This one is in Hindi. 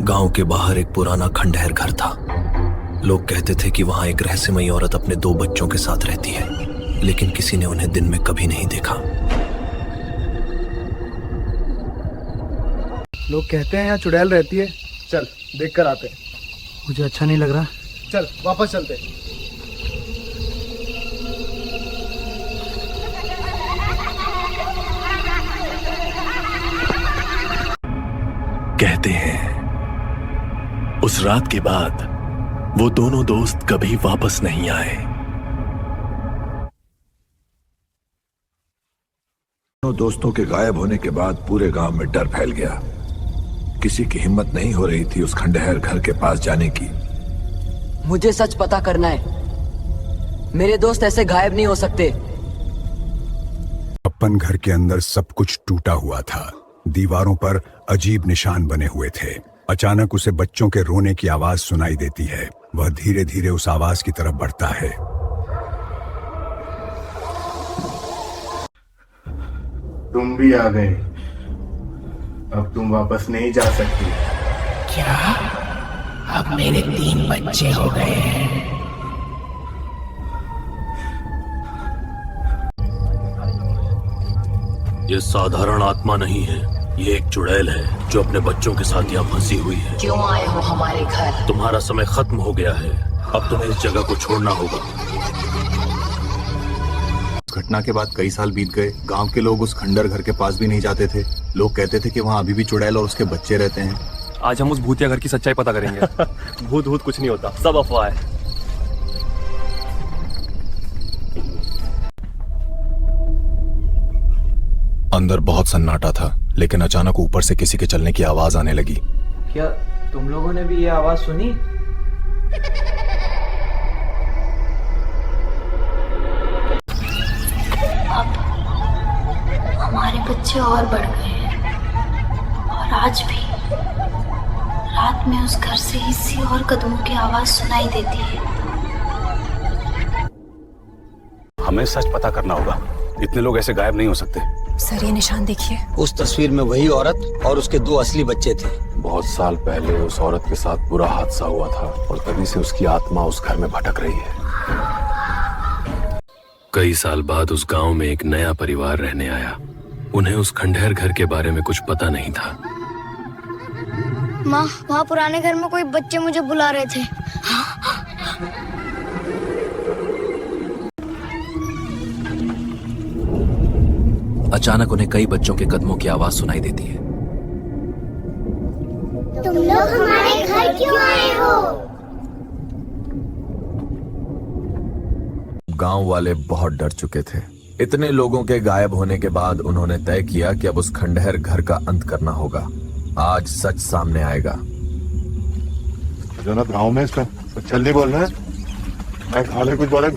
गांव के बाहर एक पुराना खंडहर घर था। लोग कहते थे कि वहां एक रहस्यमयी औरत अपने 2 बच्चों के साथ रहती है, लेकिन किसी ने उन्हें दिन में कभी नहीं देखा। लोग कहते हैं यहाँ चुड़ैल रहती है। चल देख कर आते हैं। मुझे अच्छा नहीं लग रहा। चल वापस चलते हैं। कहते हैं उस रात के बाद वो दोनों दोस्त कभी वापस नहीं आए। दोस्तों के गायब होने के बाद पूरे गांव में डर फैल गया। किसी की हिम्मत नहीं हो रही थी उस खंडहर घर के पास जाने की। मुझे सच पता करना है। मेरे दोस्त ऐसे गायब नहीं हो सकते। अपन घर के अंदर सब कुछ टूटा हुआ था। दीवारों पर अजीब निशान बने हुए थे। अचानक उसे बच्चों के रोने की आवाज सुनाई देती है। वह धीरे धीरे उस आवाज की तरफ बढ़ता है। तुम भी आ गए। अब तुम वापस नहीं जा सकती। क्या? अब मेरे 3 बच्चे हो गए हैं। ये साधारण आत्मा नहीं है, ये एक चुड़ैल है जो अपने बच्चों के साथ यहाँ फंसी हुई है। क्यों आए हो हमारे घर? तुम्हारा समय खत्म हो गया है। अब तुम्हें इस जगह को छोड़ना होगा। घटना के बाद कई साल बीत गए। गांव के लोग उस खंडर घर के पास भी नहीं जाते थे। लोग कहते थे कि वहां अभी भी चुड़ैल और उसके बच्चे रहते हैं। आज हम उस भूतिया घर की सच्चाई पता करेंगे। भूत कुछ नहीं होता, सब अफवाह है। अंदर बहुत सन्नाटा था, लेकिन अचानक ऊपर से किसी के चलने की आवाज आने लगी। क्या तुम लोगों ने भी ये आवाज सुनी? हमारे बच्चे और बढ़ गए हैं और आज भी रात में उस घर से किसी और कदमों की आवाज सुनाई देती है। हमें सच पता करना होगा। इतने लोग ऐसे गायब नहीं हो सकते। सर ये निशान देखिए। उस तस्वीर में वही औरत और उसके 2 असली बच्चे थे। बहुत साल पहले उस औरत के साथ बुरा हादसा हुआ था और तभी से उसकी आत्मा उस घर में भटक रही है। कई साल बाद उस गांव में एक नया परिवार रहने आया। उन्हें उस खंडहर घर के बारे में कुछ पता नहीं था। माँ, वहाँ पुराने घर में कोई बच्चे मुझे बुला रहे थे। अचानक उन्हें कई बच्चों के कदमों की आवाज सुनाई देती है। तुम लोग हमारे घर क्यों आए हो? गांव वाले बहुत डर चुके थे। इतने लोगों के गायब होने के बाद उन्होंने तय किया कि अब उस खंडहर घर का अंत करना होगा। आज सच सामने आएगा। जो ना गाँव में इसका चल नहीं बोल रहा है। मैं खाले कुछ बोले